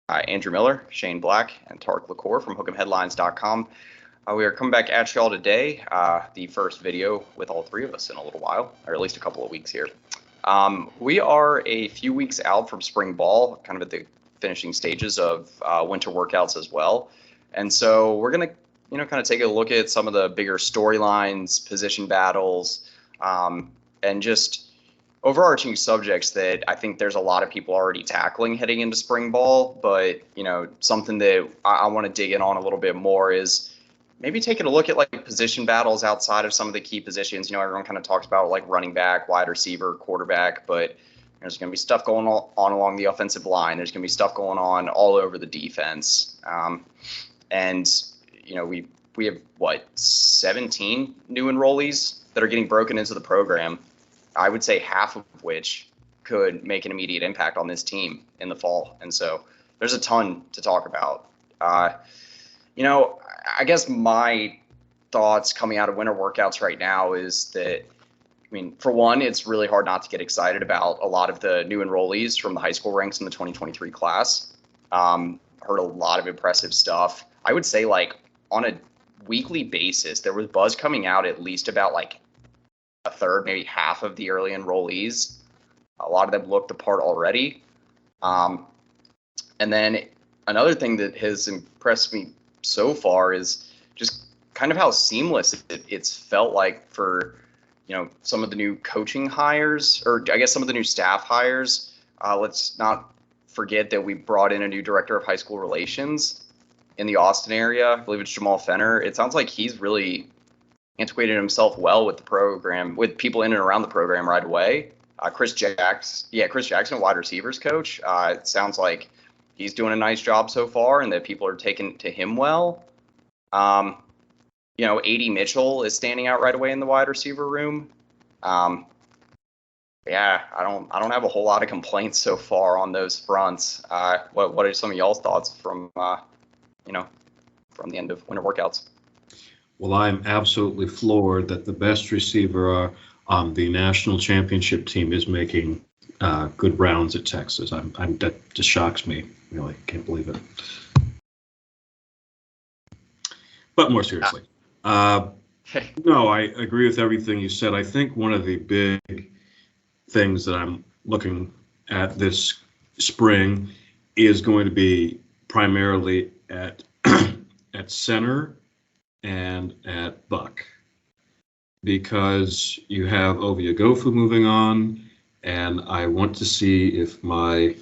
Andrew Miller, Shane Black, and Tarik LaCour from hook'emheadlines.com. We are coming back at y'all today, the first video with all three of us in a little while, or at least a couple of weeks here. We are a few weeks out from spring ball, kind of at the finishing stages of winter workouts as well. And so we're going to, kind of take a look at some of the bigger storylines, position battles, and just overarching subjects that I think there's a lot of people already tackling heading into spring ball. But, something that I want to dig in on a little bit more is maybe taking a look at like position battles outside of some of the key positions. Everyone kind of talks about like running back, wide receiver, quarterback, but there's going to be stuff going on along the offensive line. There's going to be stuff going on all over the defense. We have 17 new enrollees that are getting broken into the program. I would say half of which could make an immediate impact on this team in the fall. And so there's a ton to talk about. I guess my thoughts coming out of winter workouts right now is that, for one, it's really hard not to get excited about a lot of the new enrollees from the high school ranks in the 2023 class. Heard a lot of impressive stuff. I would say like on a weekly basis, there was buzz coming out at least about like a third, maybe half of the early enrollees. A lot of them looked the part already. And then another thing that has impressed me so far is just kind of how seamless it's felt like for, some of the new coaching hires, or I guess some of the new staff hires. Let's not forget that we brought in a new director of high school relations in the Austin area. I believe it's Jamal Fenner. It sounds like he's really integrated himself well with the program, with people in and around the program right away. Chris Jackson, wide receivers coach. It sounds like he's doing a nice job so far, and that people are taking to him well. A.D. Mitchell is standing out right away in the wide receiver room. I don't have a whole lot of complaints so far on those fronts. What are some of y'all's thoughts from from the end of winter workouts? Well, I'm absolutely floored that the best receiver on the national championship team is making good rounds at Texas. That just shocks me. Really, can't believe it. But more seriously, no, I agree with everything you said. I think one of the big things that I'm looking at this spring is going to be primarily at at center and at Buck, because you have Oviegofu moving on, and I want to see if the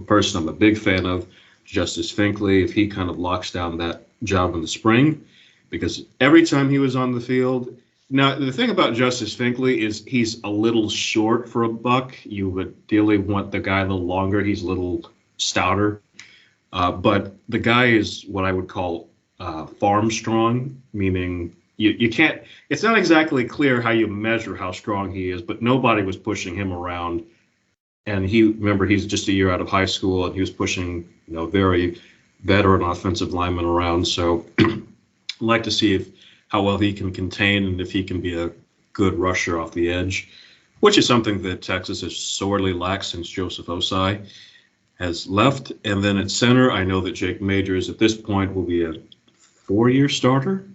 person I'm a big fan of, Justice Finkley, if he kind of locks down that job in the spring, because every time he was on the field. Now, the thing about Justice Finkley is he's a little short for a Buck. You would ideally want the guy a little longer. He's a little stouter. But the guy is what I would call farm strong, meaning you can't, it's not exactly clear how you measure how strong he is, but nobody was pushing him around. And he's just a year out of high school, and he was pushing, very veteran offensive linemen around. So I'd like to see how well he can contain, and if he can be a good rusher off the edge, which is something that Texas has sorely lacked since Joseph Osai has left. And then at center, I know that Jake Majors at this point will be a 4-year starter.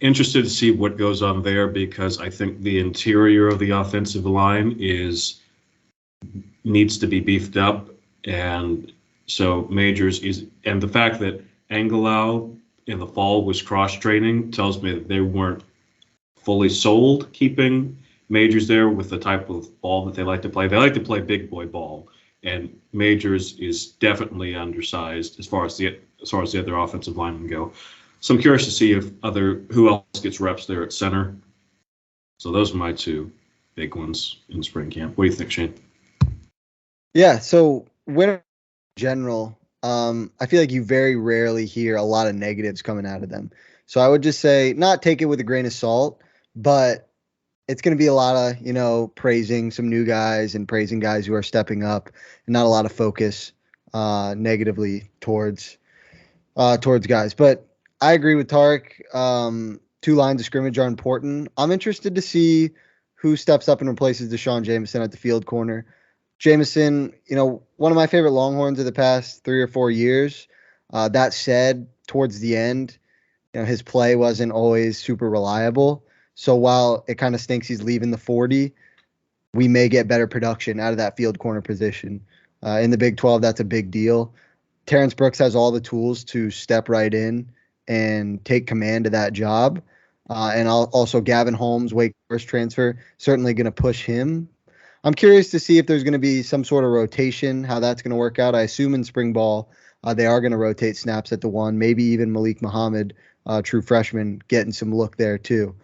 Interested to see what goes on there, because I think the interior of the offensive line needs to be beefed up. And so Majors and the fact that Angelau in the fall was cross-training tells me that they weren't fully sold keeping Majors there with the type of ball that they like to play. They like to play big boy ball, and Majors is definitely undersized as far as the other offensive linemen go. So I'm curious to see who else gets reps there at center. So those are my two big ones in spring camp. What do you think, Shane? Yeah, so winter in general, I feel like you very rarely hear a lot of negatives coming out of them. So I would just say not take it with a grain of salt, but it's going to be a lot of, praising some new guys and praising guys who are stepping up, and not a lot of focus negatively towards guys. But I agree with Tarik. 2 lines of scrimmage are important. I'm interested to see who steps up and replaces Deshaun Jameson at the field corner. Jameson, one of my favorite Longhorns of the past 3 or 4 years. That said, towards the end, his play wasn't always super reliable. So while it kind of stinks he's leaving the 40, we may get better production out of that field corner position. In the Big 12, that's a big deal. Terrence Brooks has all the tools to step right in and take command of that job. And also Gavin Holmes, Wake Forest transfer, certainly going to push him. I'm curious to see if there's going to be some sort of rotation, how that's going to work out. I assume in spring ball, they are going to rotate snaps at the one, maybe even Malik Muhammad, true freshman, getting some look there too.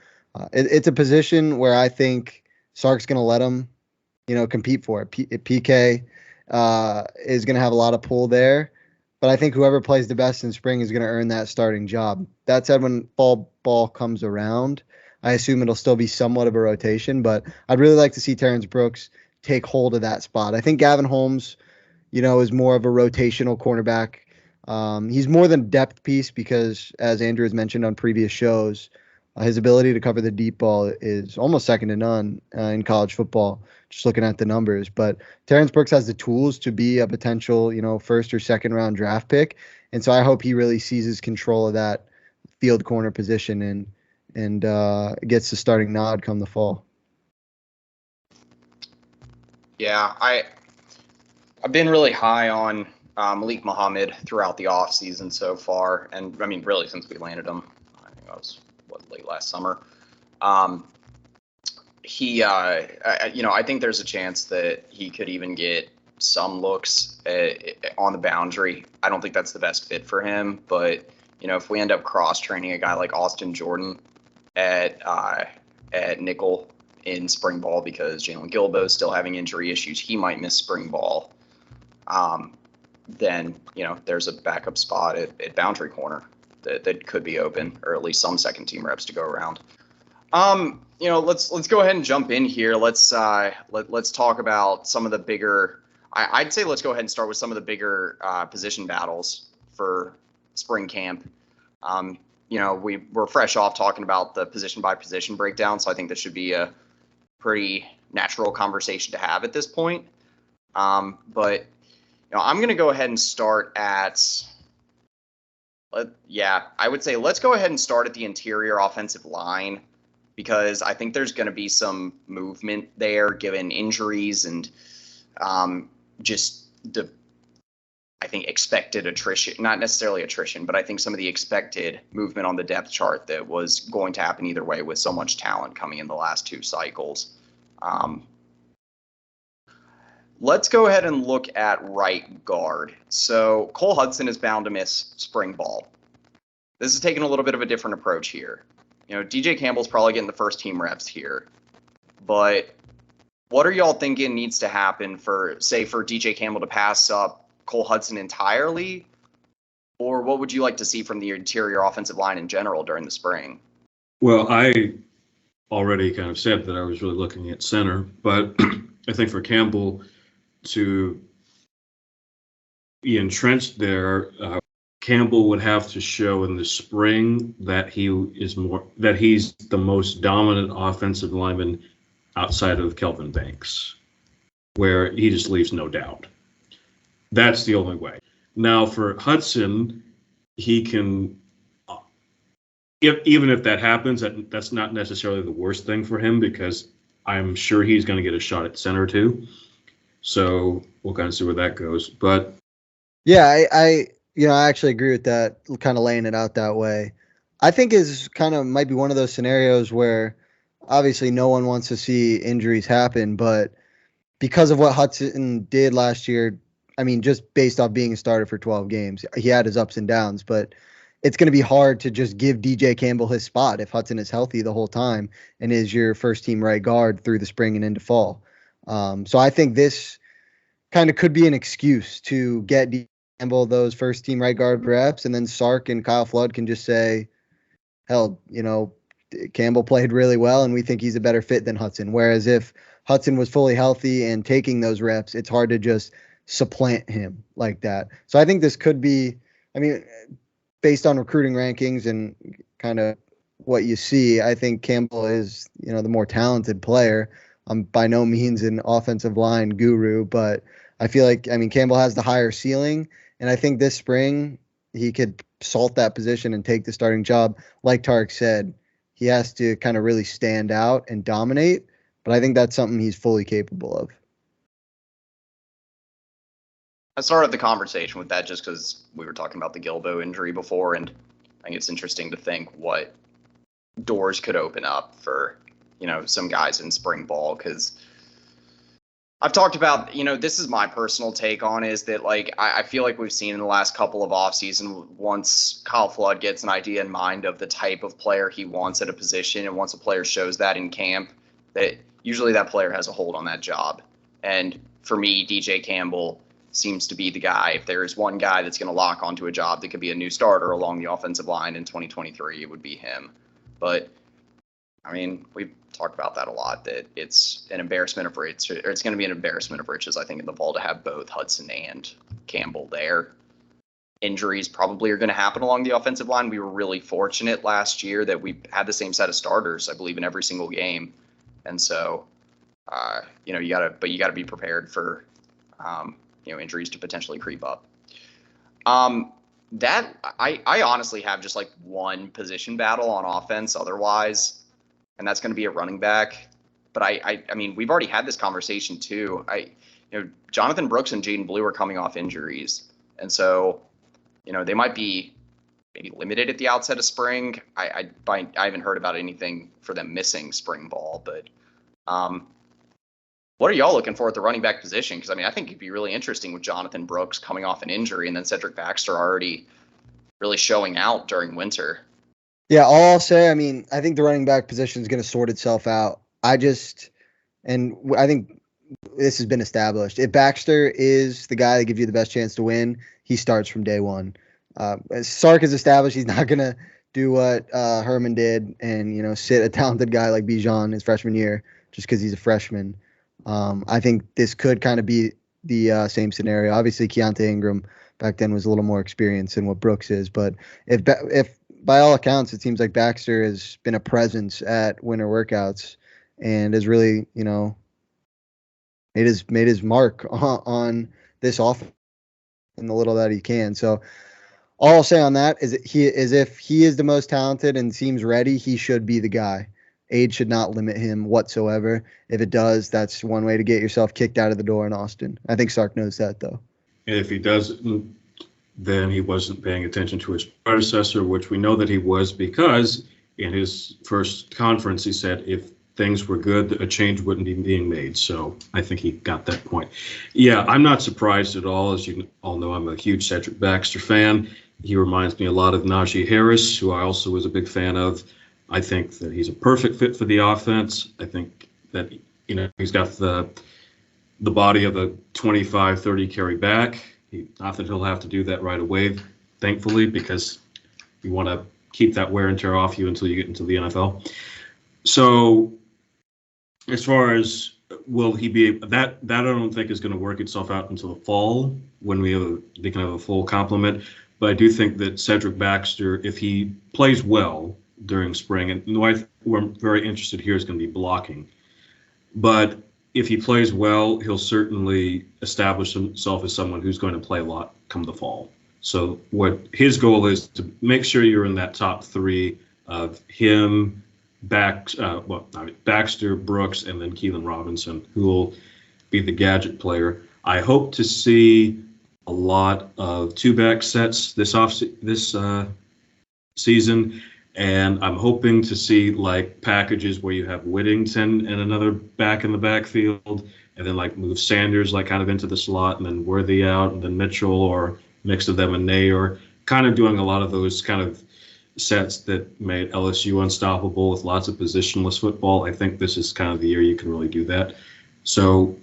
It's a position where I think Sark's going to let him, compete for it. PK is going to have a lot of pull there, but I think whoever plays the best in spring is going to earn that starting job. That said, when fall ball comes around, I assume it'll still be somewhat of a rotation, but I'd really like to see Terrence Brooks take hold of that spot. I think Gavin Holmes, is more of a rotational cornerback. He's more than a depth piece because, as Andrew has mentioned on previous shows, his ability to cover the deep ball is almost second to none in college football, just looking at the numbers. But Terrence Brooks has the tools to be a potential, first or second round draft pick. And so I hope he really seizes control of that field corner position and gets the starting nod come the fall. Yeah, I've been really high on Malik Muhammad throughout the offseason so far. And I mean, really since we landed him. I think that was late last summer. I think there's a chance that he could even get some looks on the boundary. I don't think that's the best fit for him, but if we end up cross training a guy like Austin Jordan at nickel in spring ball because Jalen Gilbo's still having injury issues, he might miss spring ball. Then there's a backup spot at boundary corner that could be open, or at least some second team reps to go around. Let's go ahead and jump in here. Let's talk about some of the bigger. I'd say let's go ahead and start with some of the bigger position battles for spring camp. We're fresh off talking about the position by position breakdown, so I think this should be a pretty natural conversation to have at this point. But I'm going to go ahead and start at. I would say let's go ahead and start at the interior offensive line, because I think there's going to be some movement there given injuries and just the, I think, expected attrition, not necessarily attrition, but I think some of the expected movement on the depth chart that was going to happen either way with so much talent coming in the last two cycles. Let's go ahead and look at right guard. So Cole Hudson is bound to miss spring ball. This is taking a little bit of a different approach here. DJ Campbell's probably getting the first team reps here. But what are y'all thinking needs to happen for DJ Campbell to pass up Cole Hudson entirely? Or what would you like to see from the interior offensive line in general during the spring? Well, I already kind of said that I was really looking at center, but I think for Campbell to be entrenched there, Campbell would have to show in the spring that he's the most dominant offensive lineman outside of Kelvin Banks, where he just leaves no doubt. That's the only way. Now for Hudson, he can, even if that happens, that's not necessarily the worst thing for him, because I'm sure he's going to get a shot at center too. So we'll kind of see where that goes. But yeah, I actually agree with that, kind of laying it out that way. I think is kind of might be one of those scenarios where obviously no one wants to see injuries happen, but because of what Hudson did last year, I mean, just based off being a starter for 12 games, he had his ups and downs, but it's going to be hard to just give DJ Campbell his spot if Hudson is healthy the whole time and is your first team right guard through the spring and into fall. So I think this kind of could be an excuse to get DJ Campbell those first team right guard reps, and then Sark and Kyle Flood can just say, hell, Campbell played really well and we think he's a better fit than Hudson. Whereas if Hudson was fully healthy and taking those reps, it's hard to just supplant him like that. So I think this could be, based on recruiting rankings and kind of what you see, I think Campbell is, the more talented player. I'm by no means an offensive line guru, but I feel like, I mean, Campbell has the higher ceiling, and I think this spring he could salt that position and take the starting job. Like Tarik said, he has to kind of really stand out and dominate, but I think that's something he's fully capable of. I started the conversation with that just because we were talking about the Gilbo injury before, and I think it's interesting to think what doors could open up for, some guys in spring ball, because I've talked about, this is my personal take on is that, like, I feel like we've seen in the last couple of offseason, once Kyle Flood gets an idea in mind of the type of player he wants at a position, and once a player shows that in camp, that usually that player has a hold on that job. And for me, DJ Campbell seems to be the guy. If there is one guy that's going to lock onto a job that could be a new starter along the offensive line in 2023, it would be him. But I mean, we've talked about that a lot, that it's an embarrassment of riches, or it's going to be an embarrassment of riches, I think, in the fall to have both Hudson and Campbell there. Injuries probably are going to happen along the offensive line. We were really fortunate last year that we had the same set of starters, I believe, in every single game. And so, you got to be prepared for, injuries to potentially creep up. That I honestly have just like one position battle on offense otherwise, and that's going to be a running back. But I mean, we've already had this conversation too. Jonathan Brooks and Jaden Blue are coming off injuries, and so, they might be maybe limited at the outset of spring. I haven't heard about anything for them missing spring ball, but what are y'all looking for at the running back position? Because, I mean, I think it'd be really interesting with Jonathan Brooks coming off an injury and then Cedric Baxter already really showing out during winter. Yeah, all I'll say, I mean, I think the running back position is going to sort itself out. I think this has been established. If Baxter is the guy that gives you the best chance to win, he starts from day one. As Sark has established, he's not going to do what Herman did and, sit a talented guy like Bijan his freshman year just because he's a freshman. I think this could kind of be the same scenario. Obviously, Keontae Ingram back then was a little more experienced than what Brooks is, but if by all accounts, it seems like Baxter has been a presence at winter workouts and has really, made his mark on this offense in the little that he can. So all I'll say on that is that if he is the most talented and seems ready, he should be the guy. Age should not limit him whatsoever. If it does, that's one way to get yourself kicked out of the door in Austin. I think Sark knows that, though. And if he doesn't, then he wasn't paying attention to his predecessor, which we know that he was, because in his first conference, he said if things were good, a change wouldn't be being made. So I think he got that point. Yeah, I'm not surprised at all. As you all know, I'm a huge Cedric Baxter fan. He reminds me a lot of Najee Harris, who I also was a big fan of. I think that he's a perfect fit for the offense. I think that, he's got the body of a 25, 30 carry back. Not that he'll have to do that right away, thankfully, because you want to keep that wear and tear off you until you get into the NFL. So as far as will he be, that I don't think is going to work itself out until the fall when they can have a full complement. But I do think that Cedric Baxter, if he plays well during spring, and what we're very interested here is going to be blocking. But if he plays well, he'll certainly establish himself as someone who's going to play a lot come the fall. So what his goal is to make sure you're in that top three of him, Baxter, Brooks, and then Keelan Robinson, who will be the gadget player. I hope to see a lot of two-back sets this season. And I'm hoping to see like packages where you have Whittington and another back in the backfield, and then like move Sanders like kind of into the slot, and then Worthy out, and then Mitchell, or mix of them and Nay, or kind of doing a lot of those kind of sets that made LSU unstoppable with lots of positionless football. I think this is kind of the year you can really do that. So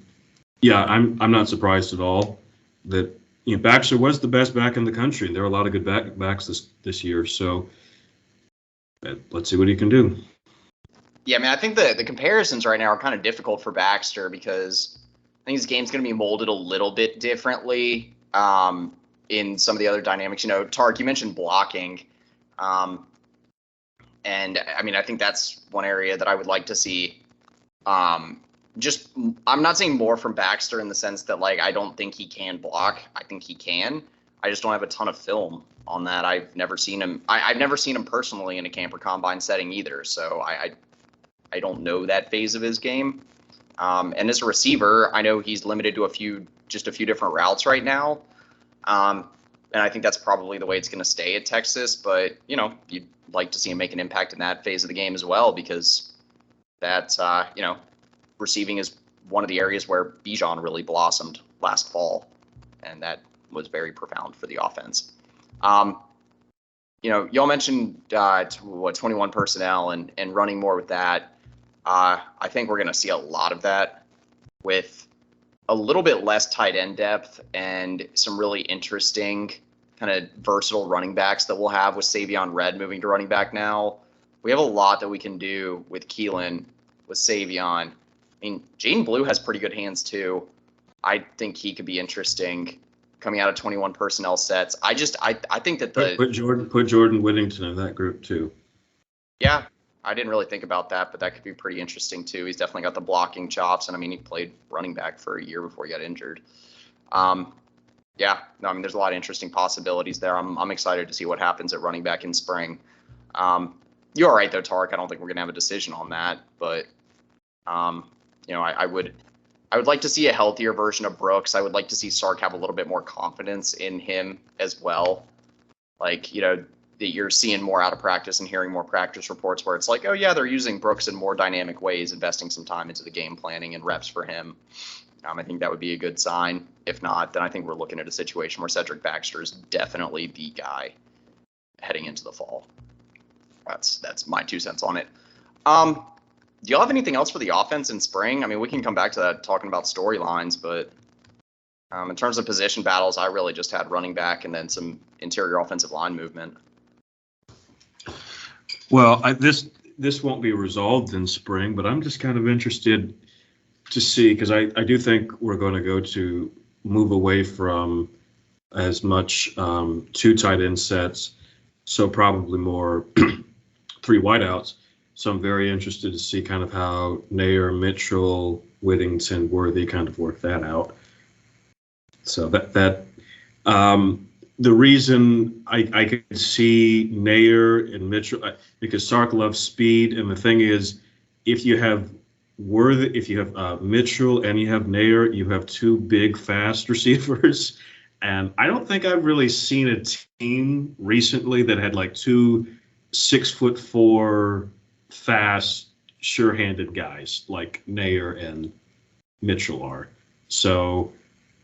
yeah, I'm not surprised at all that Baxter was the best back in the country. There were a lot of good backs this year. So let's see what he can do. Yeah, I mean, I think the comparisons right now are kind of difficult for Baxter because I think his game's going to be molded a little bit differently in some of the other dynamics. Tarik, you mentioned blocking. And I mean, I think that's one area that I would like to see I'm not saying more from Baxter in the sense that like I don't think he can block. I think he can. I just don't have a ton of film on that. I've never seen him. I've never seen him personally in a camp or combine setting either. So I don't know that phase of his game. And as a receiver, I know he's limited to a few different routes right now. And I think that's probably the way it's going to stay at Texas. But, you know, you'd like to see him make an impact in that phase of the game as well, because that's, you know, receiving is one of the areas where Bijan really blossomed last fall. And that was very profound for the offense. You know, y'all mentioned 21 personnel and running more with that. I think we're going to see a lot of that with a little bit less tight end depth and some really interesting kind of versatile running backs that we'll have with Savion Red moving to running back now. We have a lot that we can do with Keelan, with Savion. I mean, Jaden Blue has pretty good hands too. I think he could be interesting coming out of 21 personnel sets. I think that put Jordan Whittington in that group too. Yeah, I didn't really think about that, but that could be pretty interesting too. He's definitely got the blocking chops, and I mean, he played running back for a year before he got injured. Yeah, no, I mean, there's a lot of interesting possibilities there. I'm excited to see what happens at running back in spring. You're all right though, Tarik. I don't think we're gonna have a decision on that, but you know, I would like to see a healthier version of Brooks. I would like to see Sark have a little bit more confidence in him as well. Like, you know, that you're seeing more out of practice and hearing more practice reports where it's like, oh yeah, they're using Brooks in more dynamic ways, investing some time into the game planning and reps for him. I think that would be a good sign. If not, then I think we're looking at a situation where Cedric Baxter is definitely the guy heading into the fall. That's my 2 cents on it. Do y'all have anything else for the offense in spring? I mean, we can come back to that talking about storylines, but in terms of position battles, I really just had running back and then some interior offensive line movement. Well, this won't be resolved in spring, but I'm just kind of interested to see, because I do think we're going to go to move away from as much 2 tight end sets, so probably more 3 wideouts. So I'm very interested to see kind of how Nair, Mitchell, Whittington, Worthy kind of work that out. So the reason I could see Nair and Mitchell, because Sark loves speed, and the thing is, if you have Mitchell and you have Nair, you have 2 big, fast receivers. And I don't think I've really seen a team recently that had like 2 6'4" fast, sure-handed guys like Nair and Mitchell are. So,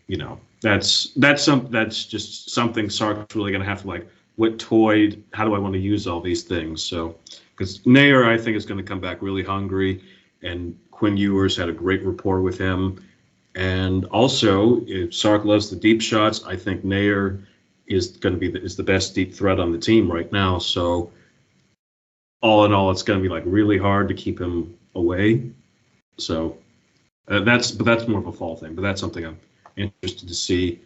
you know, that's just something Sark's really going to have to like, how do I want to use all these things? So, because Nair, I think, is going to come back really hungry, and Quinn Ewers had a great rapport with him. And also, if Sark loves the deep shots, I think Nair is going to be the best deep threat on the team right now. So, all in all, it's going to be like really hard to keep him away. So that's more of a fall thing, but that's something I'm interested to see.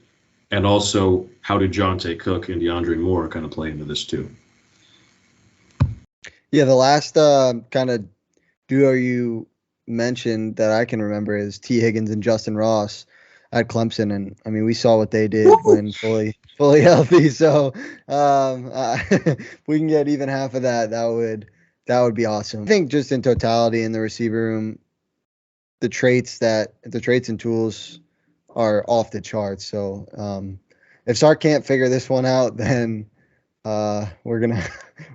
And also, how do Jonte Cook and DeAndre Moore kind of play into this too? Yeah, the last kind of duo you mentioned that I can remember is T. Higgins and Justin Ross at Clemson, and I mean, we saw what they did when fully healthy. So if we can get even half of that, that would be awesome. I think just in totality in the receiver room, the traits and tools are off the charts. So if Sark can't figure this one out, then we're gonna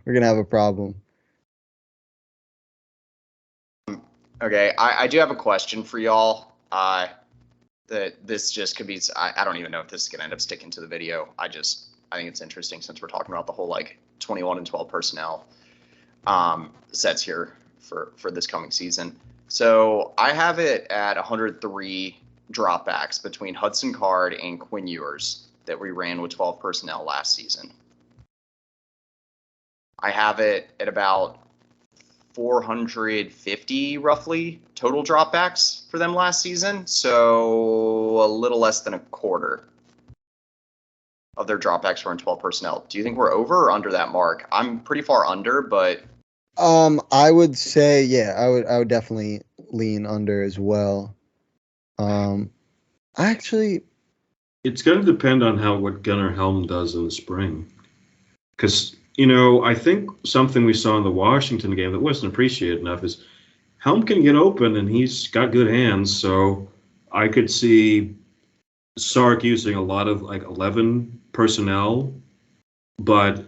have a problem. Okay, I do have a question for y'all. That this just could be, I don't even know if this is going to end up sticking to the video. I think it's interesting since we're talking about the whole like 21 and 12 personnel sets here for this coming season. So I have it at 103 dropbacks between Hudson Card and Quinn Ewers that we ran with 12 personnel last season. I have it at about 450 roughly total dropbacks for them last season. So a little less than a quarter of their dropbacks were in 12 personnel. Do you think we're over or under that mark? I'm pretty far under, but I would say, yeah, I would definitely lean under as well. Actually, It's going to depend on what Gunnar Helm does in the spring. Because, I think something we saw in the Washington game that wasn't appreciated enough is Helm can get open and he's got good hands. So I could see Sark using a lot of 11 personnel, but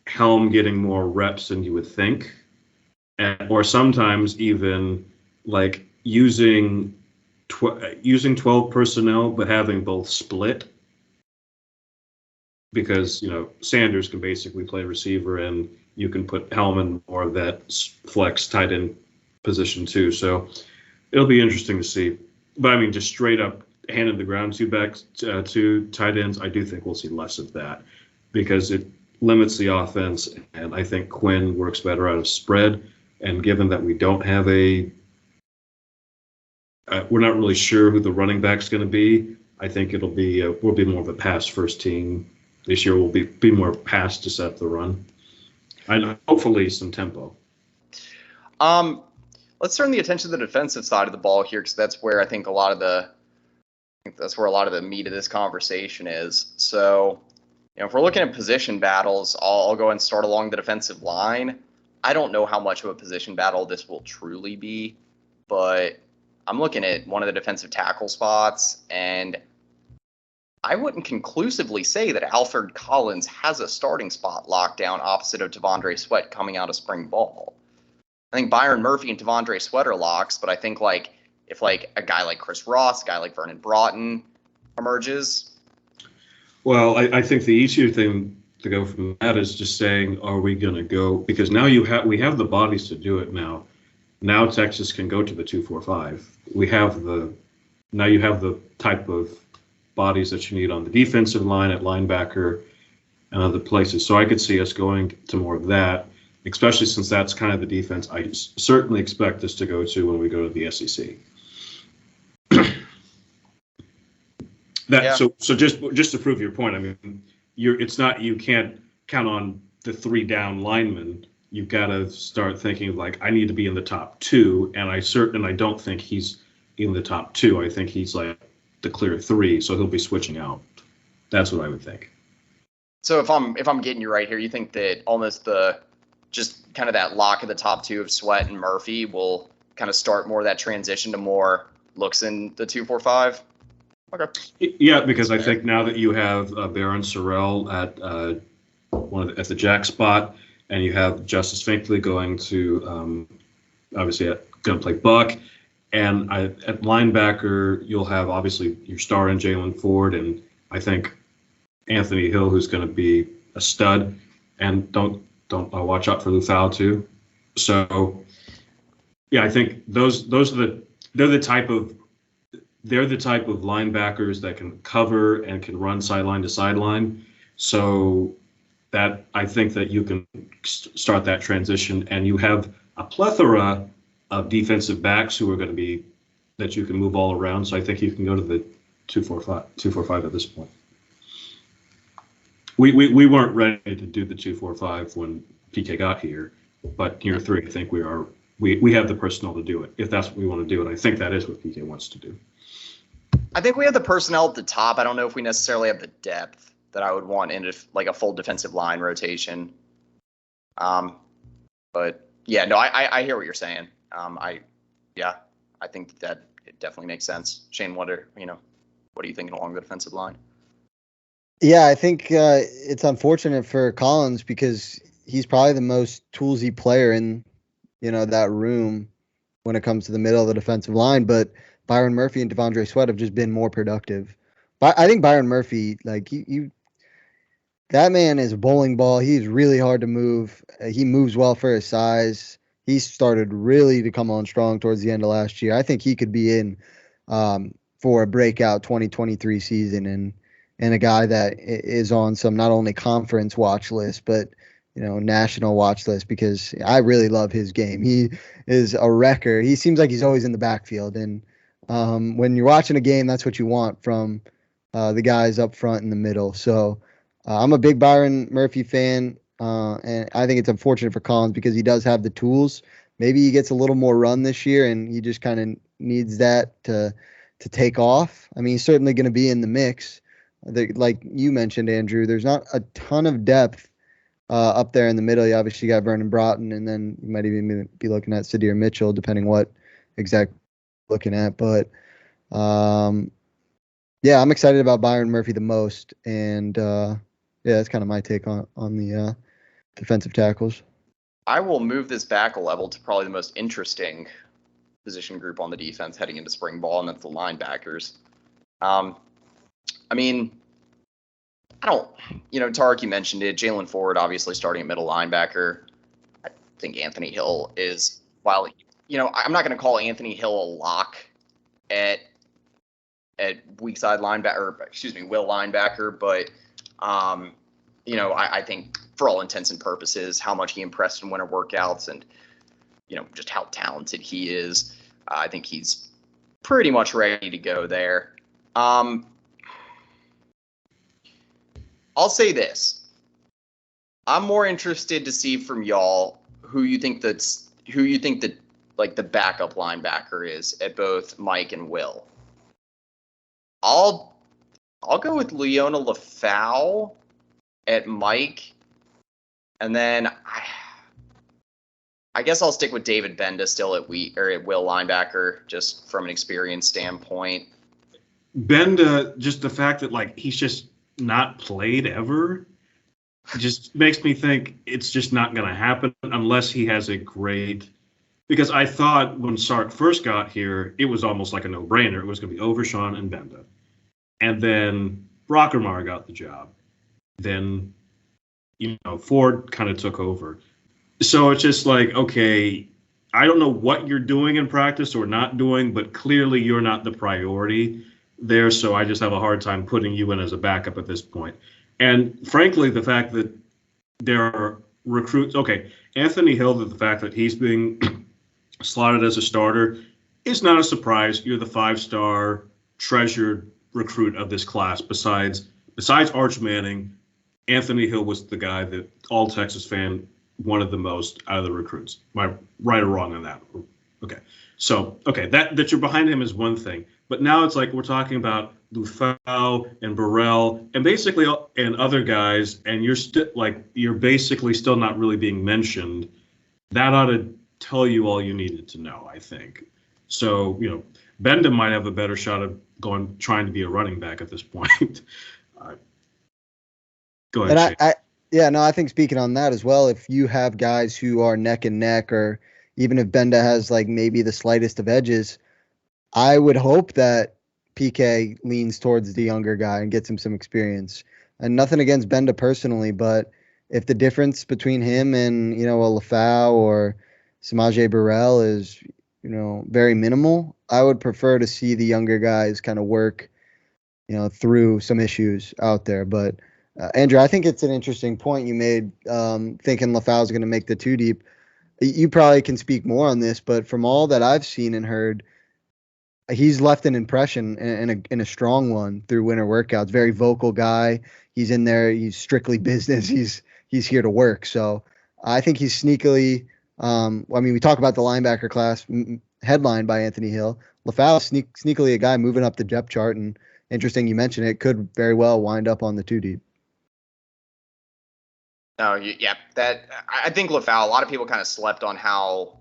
Helm getting more reps than you would think. Or sometimes even using 12 personnel, but having both split. Because, Sanders can basically play receiver and you can put Helm in more of that flex tight end position too. So it'll be interesting to see. But I mean, just straight up hand in the ground, two tight ends, I do think we'll see less of that because it limits the offense. And I think Quinn works better out of spread. And given that we don't have we're not really sure who the running back's going to be, I think we'll be more of a pass first team. This year will be more pass to set the run. And hopefully some tempo. Let's turn the attention to the defensive side of the ball here, because that's where I think a lot of the meat of this conversation is. So, if we're looking at position battles, I'll go and start along the defensive line. I don't know how much of a position battle this will truly be, but I'm looking at one of the defensive tackle spots, and I wouldn't conclusively say that Alfred Collins has a starting spot locked down opposite of T'Vondre Sweat coming out of spring ball. I think Byron Murphy and T'Vondre Sweat are locks, but I think if a guy like Chris Ross, a guy like Vernon Broughton emerges. Well, I think the easier thing to go from that is just saying, are we going to go? Because now we have the bodies to do it now. Now Texas can go to the 2-4-5. Now you have the type of bodies that you need on the defensive line, at linebacker, and other places. So I could see us going to more of that, especially since that's kind of the defense I certainly expect us to go to when we go to the SEC. So just to prove your point, I mean, you can't count on the 3 down linemen. You've got to start thinking I need to be in the top 2, and I don't think he's in the top 2. I think he's the clear 3, so he'll be switching out. That's what I would think. So if I'm getting you right here, you think that almost just kind of that lock of the top 2 of Sweat and Murphy will kind of start more of that transition to more looks in the 2-4-5? Okay. Yeah, because I think now that you have Baron Sorrell at the jack spot, and you have Justice Finkley going to obviously going to play Buck. And at linebacker, you'll have obviously your star in Jalen Ford, and I think Anthony Hill, who's going to be a stud. And don't watch out for Lufau too. So yeah, I think they're the type of linebackers that can cover and can run sideline to sideline. So that I think that you can start that transition, and you have a plethora of defensive backs who are going to be that you can move all around. So I think you can go to the 2-4-5 at this point. We weren't ready to do the 2-4-5 when PK got here, but year 3, I think we have the personnel to do it if that's what we want to do, and I think that is what PK wants to do. I think we have the personnel at the top. I don't know if we necessarily have the depth that I would want in a full defensive line rotation. But yeah, no, I hear what you're saying. I think that it definitely makes sense. Shane, what are you thinking along the defensive line? Yeah, I think it's unfortunate for Collins because he's probably the most toolsy player in, that room when it comes to the middle of the defensive line. But Byron Murphy and T'Vondre Sweat have just been more productive. But I think Byron Murphy, that man is a bowling ball. He's really hard to move. He moves well for his size. He started really to come on strong towards the end of last year. I think he could be in for a breakout 2023 season and a guy that is on some not only conference watch list, but national watch list, because I really love his game. He is a wrecker. He seems like he's always in the backfield. And when you're watching a game, that's what you want from the guys up front in the middle. So I'm a big Byron Murphy fan. And I think it's unfortunate for Collins because he does have the tools, maybe he gets a little more run this year, and he just kind of needs that to take off. I mean, he's certainly going to be in the mix. Like you mentioned, Andrew, there's not a ton of depth up there in the middle. You obviously got Vernon Broughton, and then you might even be looking at Sadir Mitchell, depending what exact looking at. But yeah, I'm excited about Byron Murphy the most, and yeah, that's kind of my take on the defensive tackles. I will move this back a level to probably the most interesting position group on the defense heading into spring ball, and that's the linebackers. I mean, Tarik, you mentioned it. Jalen Ford, obviously starting at middle linebacker. I think Anthony Hill is, while, I'm not going to call Anthony Hill a lock at weak side linebacker, will linebacker, but, I think for all intents and purposes, how much he impressed in winter workouts and, just how talented he is, I think he's pretty much ready to go there. I'll say this. I'm more interested to see from y'all who you think the backup linebacker is at both Mike and Will. I'll go with Leona LaFau at Mike, and then I guess I'll stick with David Benda still at Will linebacker, just from an experience standpoint. Benda, just the fact that he's just not played ever, just makes me think it's just not going to happen unless he has a great. Because I thought when Sark first got here, it was almost like a no-brainer. It was going to be Overshawn and Benda, and then Brockermeyer got the job. Then, Ford kind of took over. So it's just okay, I don't know what you're doing in practice or not doing, but clearly you're not the priority there. So I just have a hard time putting you in as a backup at this point. And frankly, the fact that there are recruits, Anthony Hill, the fact that he's being slotted as a starter is not a surprise. You're the 5-star treasured recruit of this class. Besides Arch Manning, Anthony Hill was the guy that all Texas fan wanted the most out of the recruits. Am I right or wrong on that? Okay. So, that you're behind him is one thing. But now it's we're talking about LaFau and Burrell and basically and other guys, and you're basically still not really being mentioned. That ought to tell you all you needed to know, I think. So, Benda might have a better shot of trying to be a running back at this point. Go ahead, and I think speaking on that as well, if you have guys who are neck and neck, or even if Benda has maybe the slightest of edges, I would hope that PK leans towards the younger guy and gets him some experience. And nothing against Benda personally, but if the difference between him and, a LaFau or Samaje Burrell is, very minimal, I would prefer to see the younger guys kind of work, through some issues out there. But Andrew, I think it's an interesting point you made, thinking LaFau is going to make the 2 deep. You probably can speak more on this, but from all that I've seen and heard, he's left an impression in a strong one through winter workouts. Very vocal guy. He's in there. He's strictly business. He's here to work. So I think he's sneakily. We talk about the linebacker class headlined by Anthony Hill. LaFau sneakily a guy moving up the depth chart, and interesting you mentioned it, could very well wind up on the 2 deep. No, yeah, I think LaFau. A lot of people kind of slept on how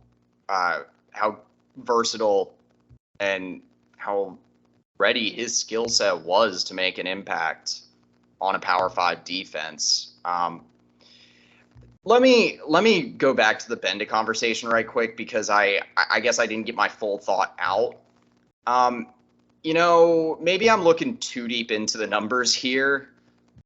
versatile and how ready his skill set was to make an impact on a Power 5 defense. Let me go back to the Benda conversation right quick, because I guess I didn't get my full thought out. Maybe I'm looking too deep into the numbers here,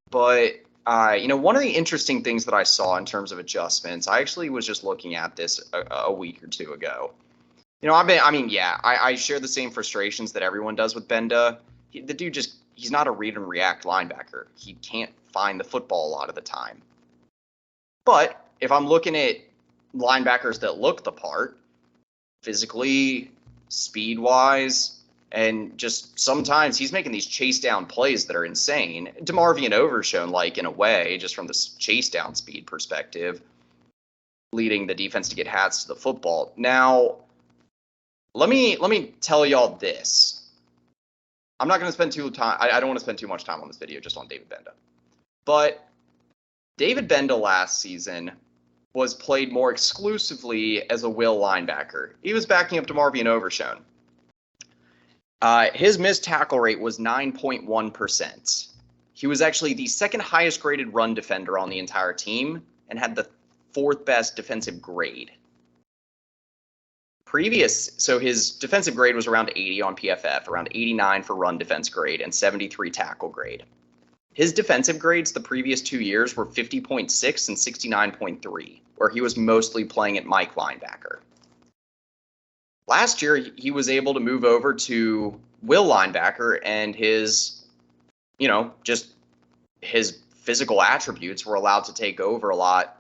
but one of the interesting things that I saw in terms of adjustments, I actually was just looking at this a week or two ago. I share the same frustrations that everyone does with Benda. The dude he's not a read and react linebacker. He can't find the football a lot of the time. But if I'm looking at linebackers that look the part, physically, speed-wise, and just sometimes he's making these chase down plays that are insane. DeMarvion Overshown, in a way, just from the chase down speed perspective. leading the defense to get hats to the football. Now, let me tell y'all this. I'm not going to spend I don't want to spend too much time on this video just on David Benda. But David Benda last season was played more exclusively as a will linebacker. He was backing up DeMarvion Overshown. His missed tackle rate was 9.1%. He was actually the second highest graded run defender on the entire team and had the fourth best defensive grade. So his defensive grade was around 80 on PFF, around 89 for run defense grade, and 73 tackle grade. His defensive grades the previous 2 years were 50.6 and 69.3, where he was mostly playing at Mike linebacker. Last year, he was able to move over to will linebacker, and his physical attributes were allowed to take over a lot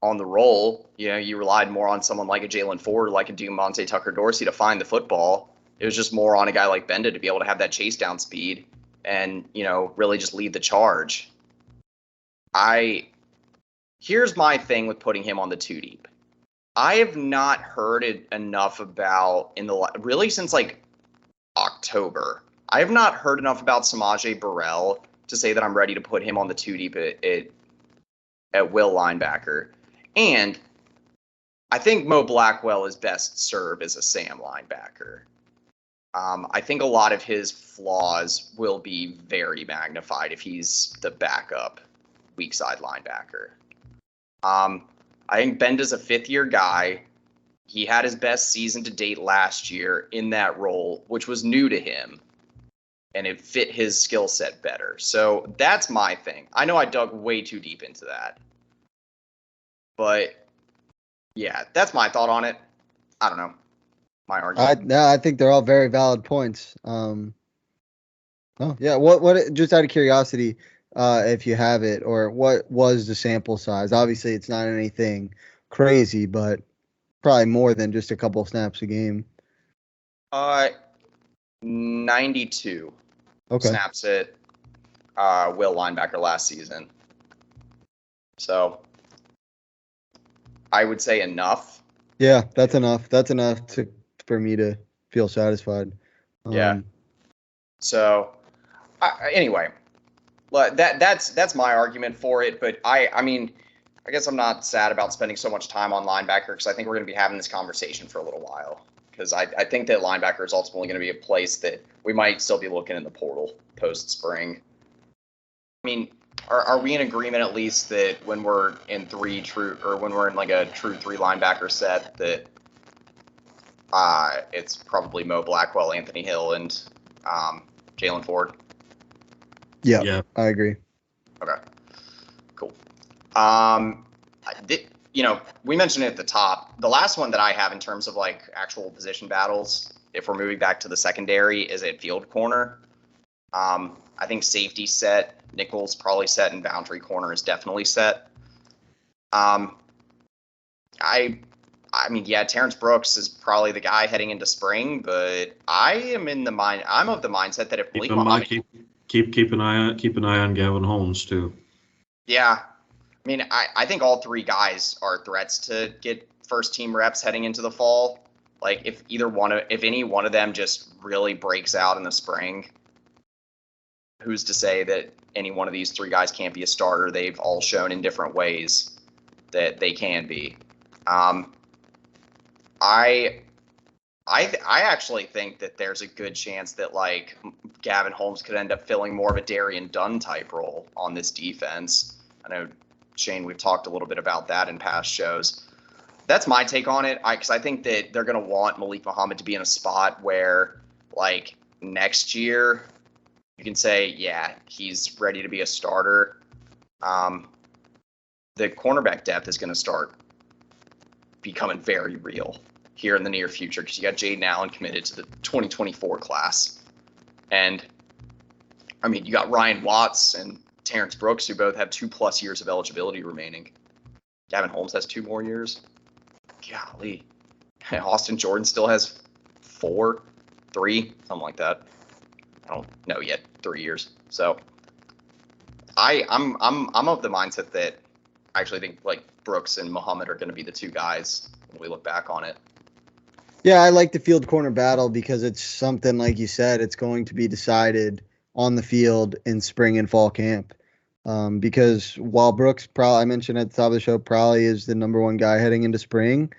on the role. You relied more on someone like a Jalen Ford, like a Monte Tucker Dorsey to find the football. It was just more on a guy like Benda to be able to have that chase down speed and, really just lead the charge. Here's my thing with putting him on the 2 deep. I have not heard it enough about really since like October. I have not heard enough about Samaje Burrell to say that I'm ready to put him on the 2 deep at will linebacker. And I think Mo Blackwell is best served as a Sam linebacker. I think a lot of his flaws will be very magnified if he's the backup weak side linebacker. I think Benda's a 5th-year guy. He had his best season to date last year in that role, which was new to him, and it fit his skill set better. So that's my thing. I know I dug way too deep into that. But, yeah, that's my thought on it. I don't know. My argument. I think they're all very valid points. What just out of curiosity, if you have it, or what was the sample size? Obviously, it's not anything crazy, but probably more than just a couple snaps a game. 92 snaps at will linebacker last season. So I would say enough. Yeah, that's enough. That's enough for me to feel satisfied. Yeah. So anyway, that's my argument for it. But I guess I'm not sad about spending so much time on linebacker because I think we're going to be having this conversation for a little while. Because I think that linebacker is ultimately going to be a place that we might still be looking in the portal post-spring. Are we in agreement at least that when we're in when we're in like a true 3 linebacker set that it's probably Mo Blackwell, Anthony Hill, and Jalen Ford? Yeah, I agree. Okay, cool. We mentioned it at the top. The last one that I have in terms of like actual position battles, if we're moving back to the secondary, is at field corner. I think safety set, nickel's probably set, and boundary corner is definitely set. Terrence Brooks is probably the guy heading into spring, but I'm of the mindset that if Malik Muhammad keep an eye on Gavin Holmes too. Yeah. I think all 3 guys are threats to get first team reps heading into the fall. Like if any one of them just really breaks out in the spring, who's to say that any one of these 3 guys can't be a starter? They've all shown in different ways that they can be. I actually think that there's a good chance that like Gavin Holmes could end up filling more of a Darian Dunn type role on this defense. I know, Shane, we've talked a little bit about that in past shows. That's my take on it. Because I think that they're going to want Malik Muhammad to be in a spot where like next year you can say, yeah, he's ready to be a starter. The cornerback depth is going to start becoming very real here in the near future because you got Jaden Allen committed to the 2024 class. And, you got Ryan Watts and Terrence Brooks, who both have 2+ years of eligibility remaining. Gavin Holmes has 2 more years. Golly. Austin Jordan still has 4, 3, something like that. I don't know yet, 3 years. So I'm of the mindset that I actually think like Brooks and Muhammad are going to be the two guys when we look back on it. Yeah, I like the field corner battle because it's something, like you said, it's going to be decided on the field in spring and fall camp. Because while Brooks, probably I mentioned at the top of the show, probably is the number one guy heading into spring,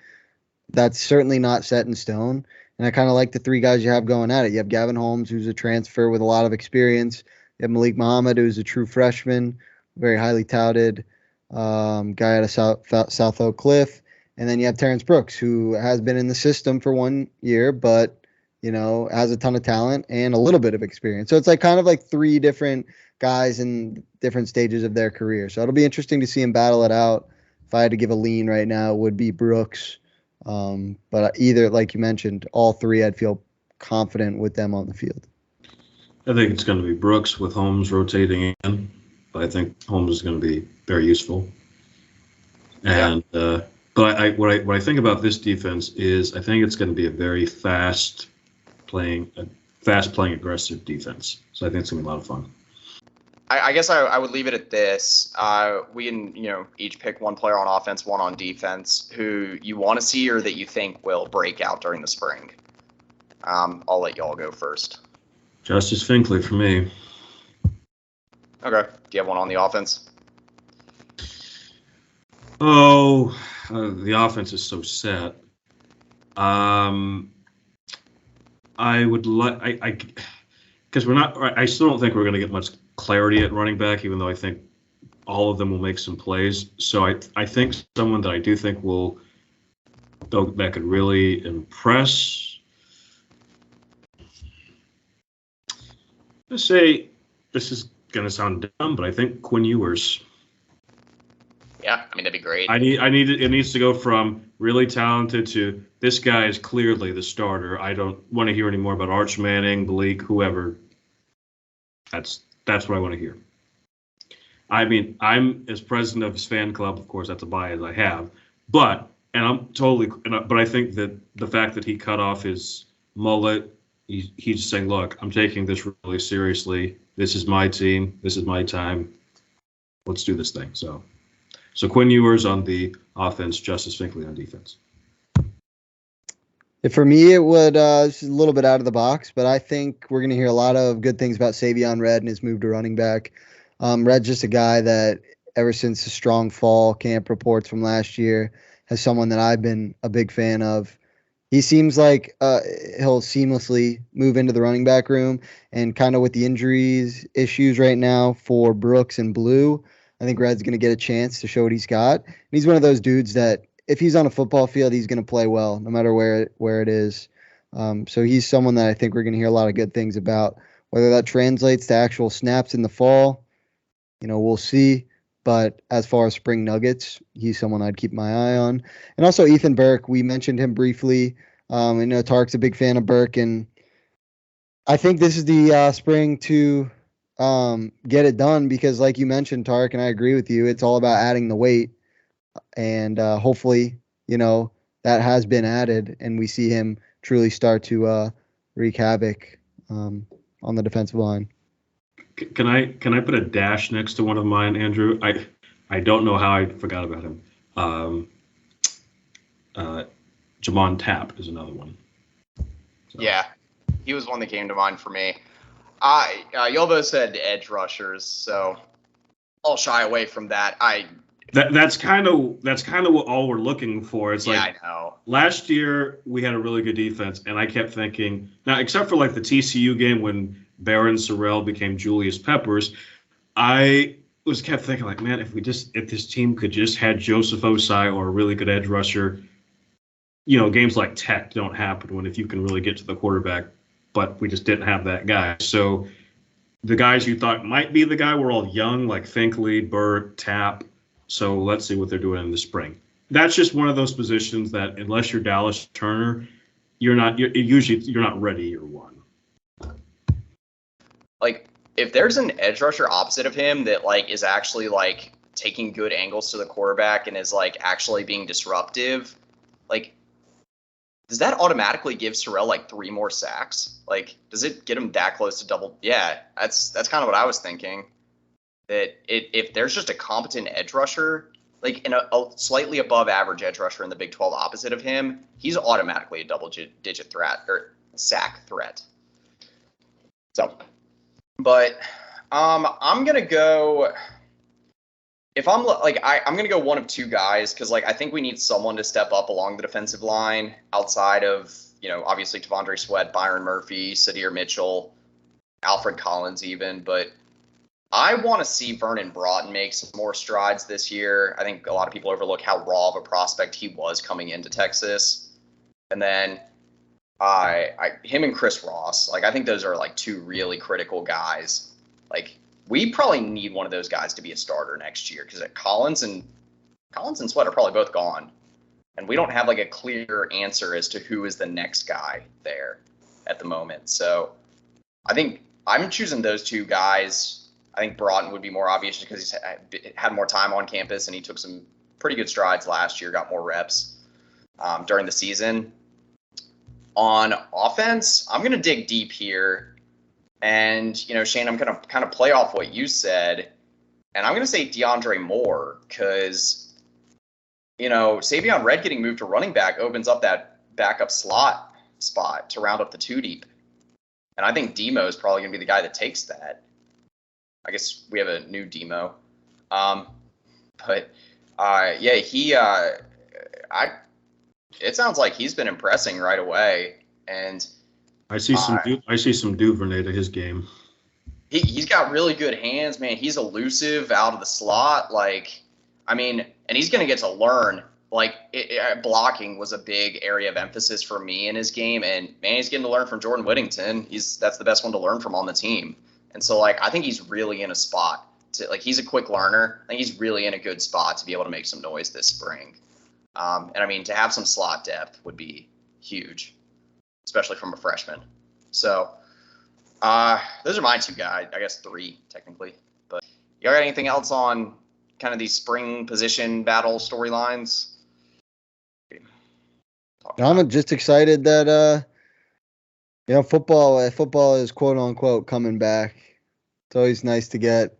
that's certainly not set in stone. And I kind of like the three guys you have going at it. You have Gavin Holmes, who's a transfer with a lot of experience. You have Malik Muhammad, who's a true freshman, very highly touted guy out of South Oak Cliff. And then you have Terrence Brooks, who has been in the system for 1 year, but, has a ton of talent and a little bit of experience. So it's like kind of like three different guys in different stages of their career. So it'll be interesting to see him battle it out. If I had to give a lean right now, it would be Brooks. But either, like you mentioned, all three, I'd feel confident with them on the field. I think it's going to be Brooks with Holmes rotating in, but I think Holmes is going to be very useful. And but what I think about this defense is I think it's going to be a very fast playing aggressive defense. So I think it's going to be a lot of fun. I guess I would leave it at this. We can, each pick one player on offense, one on defense, who you want to see or that you think will break out during the spring. I'll let y'all go first. Justice Finkley for me. Okay. Do you have one on the offense? Oh, the offense is so set. I would like because I still don't think we're going to get much clarity at running back, even though I think all of them will make some plays. So I think someone that I do think that could really impress. Let's say this is going to sound dumb, but I think Quinn Ewers. Yeah, that'd be great. It needs to go from really talented to this guy is clearly the starter. I don't want to hear any more about Arch Manning, Bleak, whoever. That's what I want to hear. I'm as president of his fan club, of course, that's a bias I have, but I think that the fact that he cut off his mullet, he's saying, look, I'm taking this really seriously. This is my team. This is my time. Let's do this thing. So Quinn Ewers on the offense, Justice Finkley on defense. For me, it would this is a little bit out of the box, but I think we're going to hear a lot of good things about Savion Red and his move to running back. Red's just a guy that ever since the strong fall camp reports from last year has someone that I've been a big fan of. He seems like he'll seamlessly move into the running back room, and kind of with the injuries issues right now for Brooks and Blue, I think Red's going to get a chance to show what he's got. And he's one of those dudes that if he's on a football field, he's going to play well, no matter where it is. So he's someone that I think we're going to hear a lot of good things about. Whether that translates to actual snaps in the fall, we'll see. But as far as spring nuggets, he's someone I'd keep my eye on. And also Ethan Burke, we mentioned him briefly. I know Tark's a big fan of Burke, and I think this is the spring to get it done because, like you mentioned, Tark, and I agree with you, it's all about adding the weight. And hopefully, that has been added, and we see him truly start to wreak havoc on the defensive line. Can I put a dash next to one of mine, Andrew? I don't know how I forgot about him. Jamon Tapp is another one. So. Yeah, he was one that came to mind for me. Y'all both said edge rushers, so I'll shy away from that. That's kind of what all we're looking for. It's like I know. Last year we had a really good defense, and I kept thinking now, except for like the TCU game when Baron Sorrell became Julius Peppers, I kept thinking like, man, if this team could just had Joseph Osai or a really good edge rusher, games like Tech don't happen if you can really get to the quarterback, but we just didn't have that guy. So the guys you thought might be the guy were all young, like Finkley, Burke, Tapp. So let's see what they're doing in the spring. That's just one of those positions that unless you're Dallas Turner, you're not ready year one. Like if there's an edge rusher opposite of him that is actually taking good angles to the quarterback and is actually being disruptive, does that automatically give Sorrell 3 more sacks? Does it get him that close to double? Yeah, that's kind of what I was thinking. That if there's just a competent edge rusher, like in a slightly above average edge rusher in the Big 12 opposite of him, he's automatically a double-digit threat or sack threat. So, but I'm gonna go. If I'm like I'm gonna go one of two guys because like I think we need someone to step up along the defensive line outside of obviously T'Vondre Sweat, Byron Murphy, Sadir Mitchell, Alfred Collins even, but I want to see Vernon Broughton make some more strides this year. I think a lot of people overlook how raw of a prospect he was coming into Texas, and then him and Chris Ross, like I think those are like two really critical guys. Like we probably need one of those guys to be a starter next year because Collins and Sweat are probably both gone, and we don't have like a clear answer as to who is the next guy there at the moment. So I think I'm choosing those two guys. I think Broughton would be more obvious because he's had more time on campus and he took some pretty good strides last year, got more reps during the season. On offense, I'm going to dig deep here. And, Shane, I'm going to kind of play off what you said. And I'm going to say DeAndre Moore because, Savion Red getting moved to running back opens up that backup slot spot to round up the two deep. And I think Demo is probably going to be the guy that takes that. I guess we have a new Demo. It sounds like he's been impressing right away. And I see some Duvernay to his game. He's got really good hands, man. He's elusive out of the slot. And he's going to get to learn. Blocking was a big area of emphasis for me in his game. And, man, he's getting to learn from Jordan Whittington. That's the best one to learn from on the team. And so, I think he's really in a spot he's a quick learner. I think he's really in a good spot to be able to make some noise this spring. To have some slot depth would be huge, especially from a freshman. So, those are my two guys. I guess three, technically. But you got anything else on kind of these spring position battle storylines? I'm just excited that football is quote unquote coming back. It's always nice to get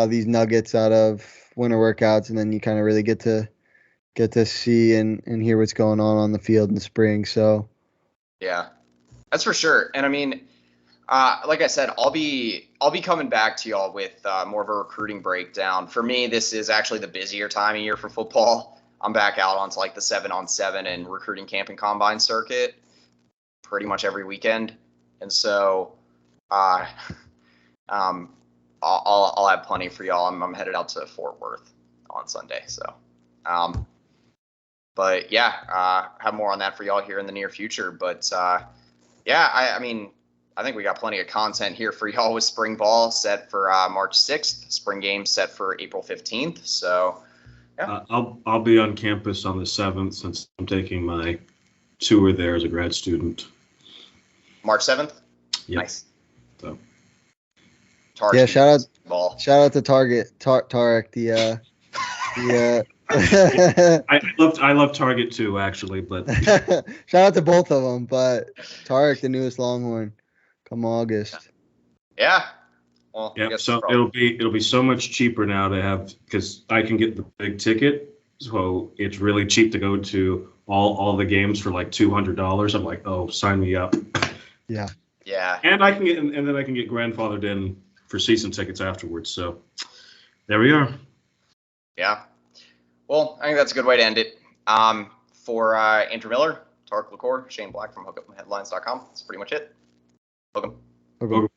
these nuggets out of winter workouts, and then you kind of really get to see and hear what's going on the field in the spring. So yeah, that's for sure. And like I said, I'll be coming back to y'all with more of a recruiting breakdown. For me, this is actually the busier time of year for football. I'm back out onto the 7-on-7 and recruiting camp and combine circuit pretty much every weekend. And so I'll have plenty for y'all. I'm headed out to Fort Worth on Sunday. So, but yeah, have more on that for y'all here in the near future. But I think we got plenty of content here for y'all with spring ball set for March 6th, spring games set for April 15th. So, yeah. I'll be on campus on the 7th since I'm taking my tour there as a grad student. March 7th? Yep. Nice. So. Yeah, shout out to Tarik, I love Target too, actually, but shout out to both of them. But Tarik, the newest Longhorn, come August. Yeah. Well, yeah. So it'll be so much cheaper now to have because I can get the big ticket, so it's really cheap to go to all the games for $200. I'm like, oh, sign me up. Yeah. Yeah. And I can get and then I can get grandfathered in for season tickets afterwards. So there we are. Yeah. Well, I think that's a good way to end it. For Andrew Miller, Tarik LaCour, Shane Black from HookUpHeadlines.com. That's pretty much it. Welcome. Okay.